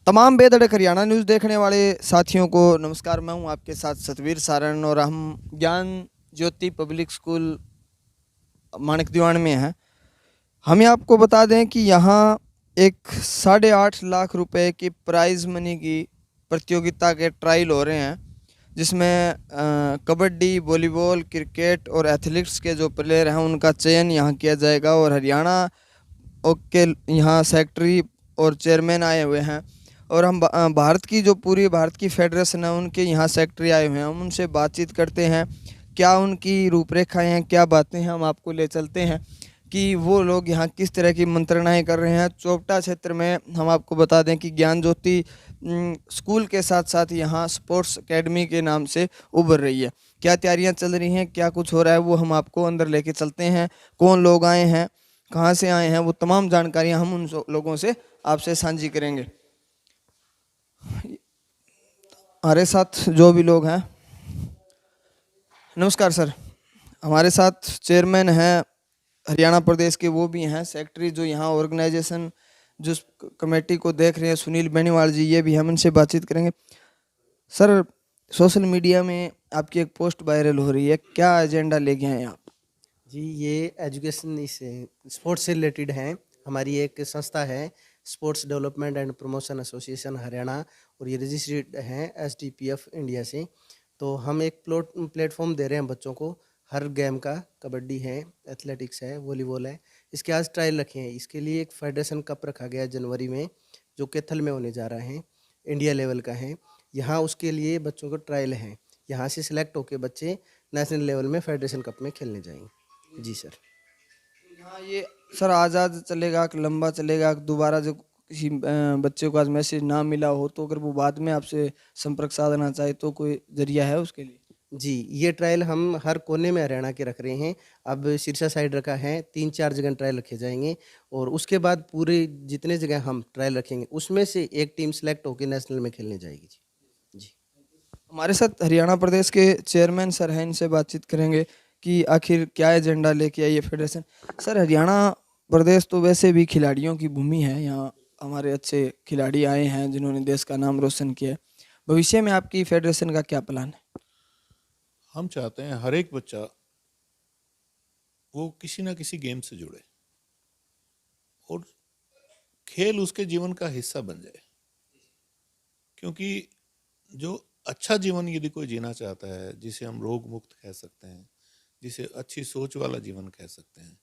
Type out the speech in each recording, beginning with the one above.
तमाम बेधड़क हरियाणा न्यूज़ देखने वाले साथियों को नमस्कार। मैं हूं आपके साथ सतवीर सारण और हम ज्ञान ज्योति पब्लिक स्कूल माणिक दीवान में हैं। हम ये आपको बता दें कि यहाँ एक 8.5 लाख रुपए की प्राइज़ मनी की प्रतियोगिता के ट्रायल हो रहे हैं, जिसमें कबड्डी, वॉलीबॉल, क्रिकेट और एथलेटिक्स के जो प्लेयर हैं उनका चयन यहाँ किया जाएगा। और हरियाणा के यहाँ सेक्रेटरी और चेयरमैन आए हुए हैं और हम भारत की जो पूरी भारत की फेडरेशन है उनके यहाँ सेक्रेटरी आए हुए हैं। हम उनसे बातचीत करते हैं, क्या उनकी रूपरेखाएं हैं, क्या बातें हैं, हम आपको ले चलते हैं कि वो लोग यहाँ किस तरह की मंत्रणाएं कर रहे हैं। चोपटा क्षेत्र में हम आपको बता दें कि ज्ञान ज्योति स्कूल के साथ साथ यहाँ स्पोर्ट्स एकेडमी के नाम से उभर रही है। क्या तैयारियां चल रही हैं, क्या कुछ हो रहा है, वो हम आपको अंदर लेके चलते हैं। कौन लोग आए हैं, कहाँ से आए हैं, वो तमाम जानकारियां हम उन लोगों से आपसे साझी करेंगे। हमारे साथ जो भी लोग हैं, नमस्कार सर। हमारे साथ चेयरमैन हैं हरियाणा प्रदेश के, वो भी हैं सेक्रेटरी जो यहाँ ऑर्गेनाइजेशन जो कमेटी को देख रहे हैं सुनील बेनीवाल जी, ये भी हम इनसे बातचीत करेंगे। सर, सोशल मीडिया में आपकी एक पोस्ट वायरल हो रही है, क्या एजेंडा लेके आए आप? जी, ये एजुकेशन इस स्पोर्ट्स से रिलेटेड है। हमारी एक संस्था है sports development and promotion association Haryana, और ये रजिस्ट्रेड है एसडीपीएफ इंडिया से। तो हम एक प्लेटफॉर्म दे रहे हैं बच्चों को हर गेम का। कबड्डी है, एथलेटिक्स है, वॉलीबॉल है। इसके आज ट्रायल रखे हैं। इसके लिए एक फेडरेशन कप रखा गया है जनवरी में, जो कैथल में होने जा रहा है, इंडिया लेवल का है। यहाँ उसके लिए बच्चों को ट्रायल है। यहाँ से सिलेक्ट होकर बच्चे नेशनल लेवल में फेडरेशन कप में खेलने जाएंगे। जी सर। हाँ, ये सर आज़ाद चलेगा कि लंबा चलेगा? दोबारा जो किसी बच्चे को आज मैसेज ना मिला हो तो अगर वो बाद में आपसे संपर्क साधना चाहे तो कोई जरिया है उसके लिए? जी, ये ट्रायल हम हर कोने में हरियाणा के रख रहे हैं। अब सिरसा साइड रखा है, 3-4 जगह ट्रायल रखे जाएंगे, और उसके बाद पूरे जितने जगह हम ट्रायल रखेंगे उसमें से एक टीम सेलेक्ट होकर नेशनल में खेलने जाएगी। जी जी। हमारे साथ हरियाणा प्रदेश के चेयरमैन सर हैं, इनसे बातचीत करेंगे कि आखिर क्या एजेंडा लेके आई है फेडरेशन। सर, हरियाणा प्रदेश तो वैसे भी खिलाड़ियों की भूमि है, यहाँ हमारे अच्छे खिलाड़ी आए हैं जिन्होंने देश का नाम रोशन किया है। भविष्य में आपकी फेडरेशन का क्या प्लान है? हम चाहते हैं हर एक बच्चा वो किसी ना किसी गेम से जुड़े और खेल उसके जीवन का हिस्सा बन जाए, क्योंकि जो अच्छा जीवन यदि कोई जीना चाहता है, जिसे हम रोग मुक्त कह सकते हैं, जिसे अच्छी सोच वाला जीवन कह सकते हैं,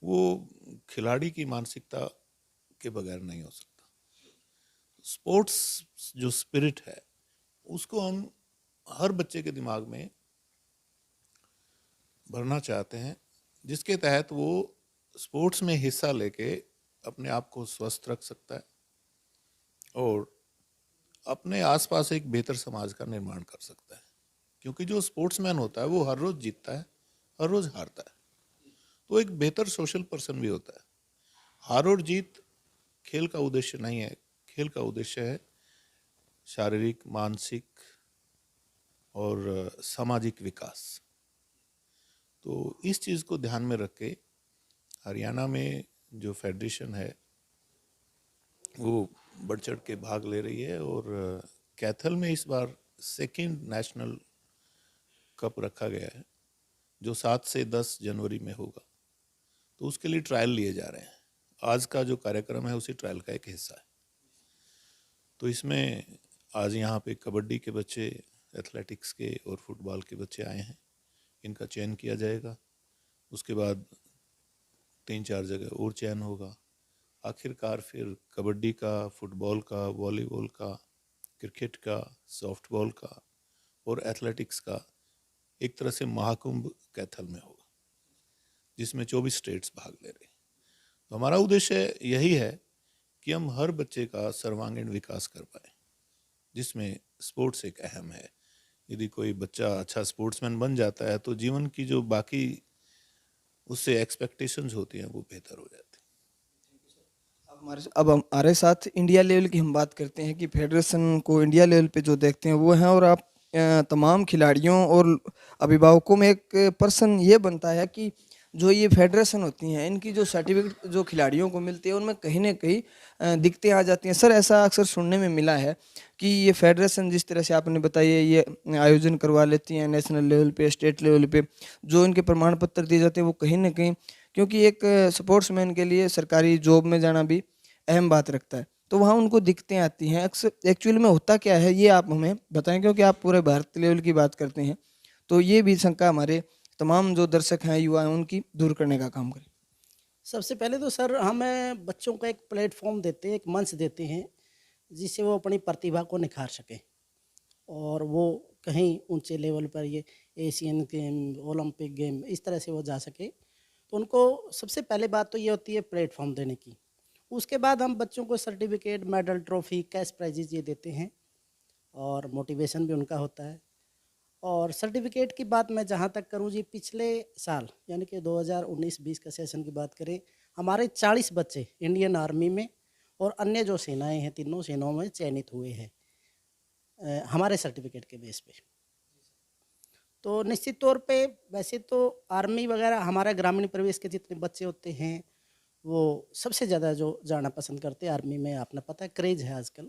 वो खिलाड़ी की मानसिकता के बगैर नहीं हो सकता। स्पोर्ट्स जो स्पिरिट है उसको हम हर बच्चे के दिमाग में भरना चाहते हैं, जिसके तहत वो स्पोर्ट्स में हिस्सा लेके अपने आप को स्वस्थ रख सकता है और अपने आसपास एक बेहतर समाज का निर्माण कर सकता है। क्योंकि जो स्पोर्ट्समैन होता है वो हर रोज जीतता है, हर रोज हारता है, तो एक बेहतर सोशल पर्सन भी होता है। हार और जीत खेल का उद्देश्य नहीं है। खेल का उद्देश्य है शारीरिक, मानसिक और सामाजिक विकास। तो इस चीज़ को ध्यान में रख के हरियाणा में जो फेडरेशन है वो बढ़ चढ़ के भाग ले रही है, और कैथल में इस बार सेकेंड नेशनल कप रखा गया है जो 7 से 10 जनवरी में होगा। तो उसके लिए ट्रायल लिए जा रहे हैं। आज का जो कार्यक्रम है उसी ट्रायल का एक हिस्सा है। तो इसमें आज यहाँ पे कबड्डी के बच्चे, एथलेटिक्स के और फुटबॉल के बच्चे आए हैं। इनका चयन किया जाएगा। उसके बाद 3-4 जगह और चयन होगा। आखिरकार फिर कबड्डी का, फुटबॉल का, वॉलीबॉल का, क्रिकेट का, सॉफ्टबॉल का और एथलेटिक्स का एक तरह से महाकुंभ कैथल में होगा, जिसमें 24 स्टेट्स भाग ले रहे हैं। तो हमारा उद्देश्य यही है कि हम हर बच्चे का सर्वांगीण विकास कर पाए, जिसमें स्पोर्ट्स एक अहम है। यदि कोई बच्चा अच्छा स्पोर्ट्समैन बन जाता है तो जीवन की जो बाकी उससे एक्सपेक्टेशंस होती हैं वो बेहतर हो जाती हैं। अब हमारे साथ इंडिया लेवल की हम बात करते हैं कि फेडरेशन को इंडिया लेवल पे जो देखते हैं वो हैं, और आप तमाम खिलाड़ियों और अभिभावकों में एक पर्सन ये बनता है कि जो ये फेडरेशन होती हैं इनकी जो सर्टिफिकेट जो खिलाड़ियों को मिलती है उनमें कहीं ना कहीं दिक्कतें आ जाती हैं। सर ऐसा अक्सर सुनने में मिला है कि ये फेडरेशन जिस तरह से आपने बताया ये आयोजन करवा लेती हैं नेशनल लेवल पे, स्टेट लेवल पे, जो इनके प्रमाण पत्र दिए जाते हैं वो कहीं ना कहीं, क्योंकि एक स्पोर्ट्समैन के लिए सरकारी जॉब में जाना भी अहम बात रखता है, तो वहाँ उनको दिक्कतें आती हैं। अक्सर एक्चुअल में होता क्या है ये आप हमें बताएं, क्योंकि आप पूरे भारत लेवल की बात करते हैं, तो ये भी शंका हमारे तमाम जो दर्शक हैं युवा हैं उनकी दूर करने का काम करें। सबसे पहले तो सर हमें बच्चों को एक प्लेटफॉर्म देते हैं, एक मंच देते हैं जिससे वो अपनी प्रतिभा को निखार सकें और वो कहीं ऊंचे लेवल पर ये एशियन गेम, ओलंपिक गेम इस तरह से वो जा सके। तो उनको सबसे पहले बात तो ये होती है प्लेटफॉर्म देने की। उसके बाद हम बच्चों को certificate, medal, trophy, cash prizes ये देते हैं और मोटिवेशन भी उनका होता है। और सर्टिफिकेट की बात मैं जहाँ तक करूँ जी, पिछले साल यानी कि 2019-20 का सेशन की बात करें, हमारे 40 बच्चे इंडियन आर्मी में और अन्य जो सेनाएं हैं तीनों सेनाओं में चयनित हुए हैं हमारे सर्टिफिकेट के बेस पे। तो निश्चित तौर पे वैसे तो आर्मी वगैरह हमारे ग्रामीण परिवेश के जितने बच्चे होते हैं वो सबसे ज़्यादा जो जाना पसंद करते हैं आर्मी में, आपने पता है क्रेज है आजकल।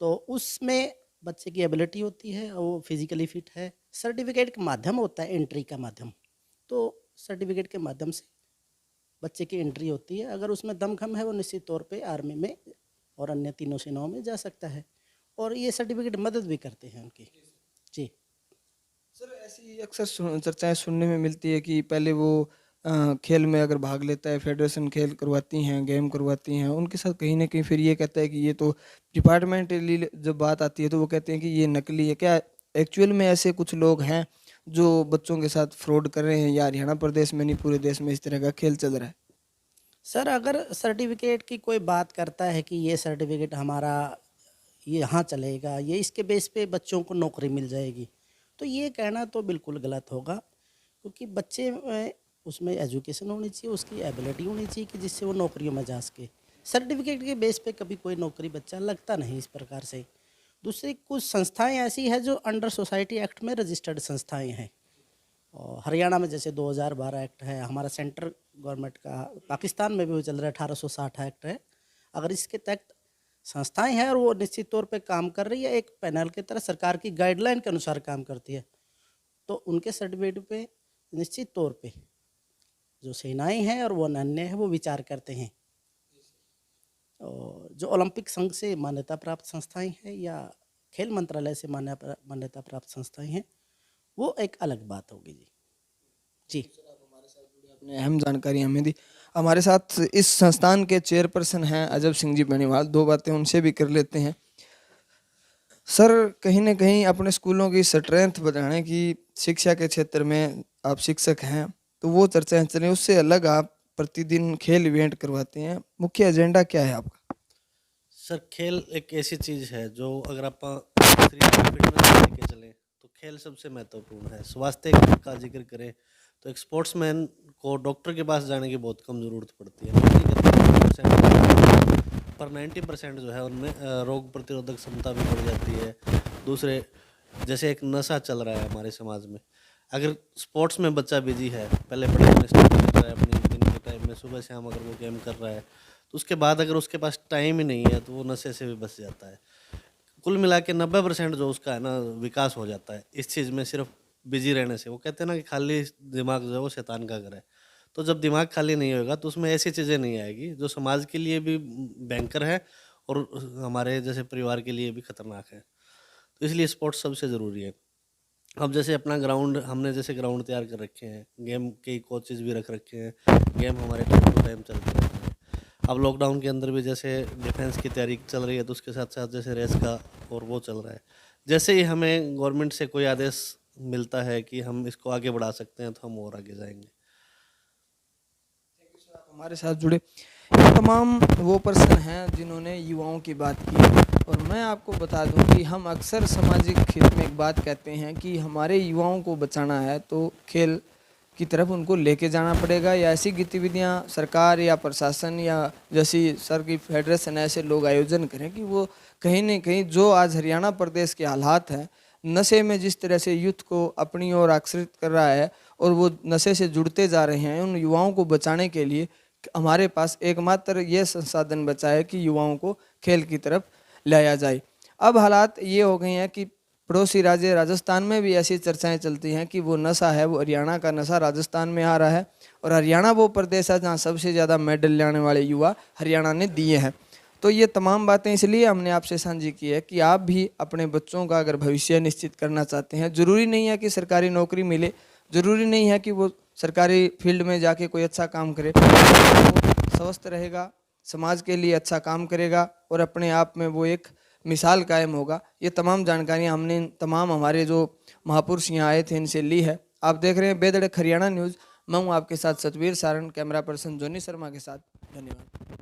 तो उसमें बच्चे की एबिलिटी होती है और वो फिजिकली फिट है। सर्टिफिकेट का माध्यम होता है एंट्री का माध्यम, तो सर्टिफिकेट के माध्यम से बच्चे की एंट्री होती है। अगर उसमें दमखम है वो निश्चित तौर पे आर्मी में और अन्य तीनों सेनाओं में जा सकता है और ये सर्टिफिकेट मदद भी करते हैं उनकी। जी सर ऐसी अक्सर चर्चाएं सुनने में मिलती है कि पहले वो खेल में अगर भाग लेता है, फेडरेशन खेल करवाती हैं, गेम करवाती हैं, उनके साथ कहीं ना कहीं फिर ये कहता है कि ये तो डिपार्टमेंटली जब बात आती है तो वो कहते हैं कि ये नकली है। क्या एक्चुअल में ऐसे कुछ लोग हैं जो बच्चों के साथ फ्रॉड कर रहे हैं या हरियाणा प्रदेश में नहीं पूरे देश में इस तरह का खेल चल रहा है? सर, अगर सर्टिफिकेट की कोई बात करता है कि ये सर्टिफिकेट हमारा ये यहाँ चलेगा, ये इसके बेस पे बच्चों को नौकरी मिल जाएगी, तो ये कहना तो बिल्कुल गलत होगा। क्योंकि बच्चे में उसमें एजुकेशन होनी चाहिए, उसकी एबिलिटी होनी चाहिए कि जिससे वो नौकरियों में जा सके। सर्टिफिकेट के बेस पे कभी कोई नौकरी बच्चा लगता नहीं इस प्रकार से। दूसरी कुछ संस्थाएं ऐसी हैं जो अंडर सोसाइटी एक्ट में रजिस्टर्ड संस्थाएं हैं और हरियाणा में जैसे 2012 एक्ट है, हमारा सेंट्रल गवर्नमेंट का, पाकिस्तान में भी वो चल रहा है 1860 एक्ट है। अगर इसके तहत संस्थाएं हैं और वो निश्चित तौर पे काम कर रही है, एक पैनल की तरह सरकार की गाइडलाइन के अनुसार काम करती है, तो उनके सर्टिफिकेट पे निश्चित तौर पे जो सेनाएं हैं और वो अन्य है वो विचार करते हैं। और जो ओलंपिक संघ से मान्यता प्राप्त संस्थाएं हैं या खेल मंत्रालय से मान्यता प्राप्त संस्थाएं हैं, वो एक अलग बात होगी जी। जी आपने अहम जानकारी हमें दी। हमारे साथ इस संस्थान के चेयरपर्सन हैं अजब सिंह जी बेनीवाल, दो बातें उनसे भी कर लेते हैं। सर कहीं ना कहीं अपने स्कूलों की स्ट्रेंथ बढ़ाने की शिक्षा के क्षेत्र में आप शिक्षक हैं, तो वो चर्चाएं चलें, उससे अलग आप प्रतिदिन खेल इवेंट करवाते हैं, मुख्य एजेंडा क्या है आपका? सर, खेल एक ऐसी चीज़ है जो अगर आप शरीर फिटनेस लेके चलें तो खेल सबसे महत्वपूर्ण है। स्वास्थ्य का जिक्र करें तो एक स्पोर्ट्समैन को डॉक्टर के पास जाने की बहुत कम ज़रूरत पड़ती है। नौकरी करते हैं पर 90% जो है उनमें रोग प्रतिरोधक क्षमता भी बढ़ जाती है। दूसरे जैसे एक नशा चल रहा है हमारे समाज में, अगर स्पोर्ट्स में बच्चा बिजी है, पहले पढ़ाई में स्टडी कर रहा है अपनी दिन के टाइम में, सुबह शाम अगर वो गेम कर रहा है, तो उसके बाद अगर उसके पास टाइम ही नहीं है तो वो नशे से भी बच जाता है। कुल मिला के 90% जो उसका है ना विकास हो जाता है इस चीज़ में, सिर्फ बिजी रहने से। वो कहते हैं ना कि खाली दिमाग जो है वो शैतान का घर है। तो जब दिमाग खाली नहीं होगा तो उसमें ऐसी चीज़ें नहीं आएगी जो समाज के लिए भी भयंकर है और हमारे जैसे परिवार के लिए भी खतरनाक है। तो इसलिए स्पोर्ट्स सबसे ज़रूरी है। अब जैसे अपना ग्राउंड, हमने जैसे ग्राउंड तैयार कर रखे हैं, गेम के कोचेज़ भी रख रखे हैं, गेम हमारे टाइम टू टाइम चलते रहते हैं। अब लॉकडाउन के अंदर भी जैसे डिफेंस की तैयारी चल रही है तो उसके साथ साथ जैसे रेस का और वो चल रहा है। जैसे ही हमें गवर्नमेंट से कोई आदेश मिलता है कि हम इसको आगे बढ़ा सकते हैं तो हम और आगे जाएंगे। आप हमारे साथ जुड़े। ये तमाम वो पर्सन हैं जिन्होंने युवाओं की बात की, और मैं आपको बता दूं कि हम अक्सर सामाजिक हित में एक बात कहते हैं कि हमारे युवाओं को बचाना है तो खेल की तरफ उनको लेके जाना पड़ेगा, या ऐसी गतिविधियां सरकार या प्रशासन या जैसी सर की फेडरेशन ऐसे लोग आयोजन करें कि वो कहीं न कहीं जो आज हरियाणा प्रदेश के हालात हैं नशे में जिस तरह से यूथ को अपनी ओर आकर्षित कर रहा है और वो नशे से जुड़ते जा रहे हैं, उन युवाओं को बचाने के लिए हमारे पास एकमात्र ये संसाधन बचा है कि युवाओं को खेल की तरफ लाया जाए। अब हालात ये हो गए हैं कि पड़ोसी राज्य राजस्थान में भी ऐसी चर्चाएं चलती हैं कि वो नशा है, वो हरियाणा का नशा राजस्थान में आ रहा है, और हरियाणा वो प्रदेश है जहाँ सबसे ज़्यादा मेडल लाने वाले युवा हरियाणा ने दिए हैं। तो ये तमाम बातें इसलिए हमने आपसे साझी की है कि आप भी अपने बच्चों का अगर भविष्य निश्चित करना चाहते हैं, ज़रूरी नहीं है कि सरकारी नौकरी मिले, ज़रूरी नहीं है कि वो सरकारी फील्ड में जाके कोई अच्छा काम करे, वो स्वस्थ रहेगा, समाज के लिए अच्छा काम करेगा और अपने आप में वो एक मिसाल कायम होगा। ये तमाम जानकारियाँ हमने तमाम हमारे जो महापुरुष यहाँ आए थे इनसे ली है। आप देख रहे हैं बेधड़क हरियाणा न्यूज़। मैं हूँ आपके साथ सतवीर सारण, कैमरा पर्सन जोनी शर्मा के साथ। धन्यवाद।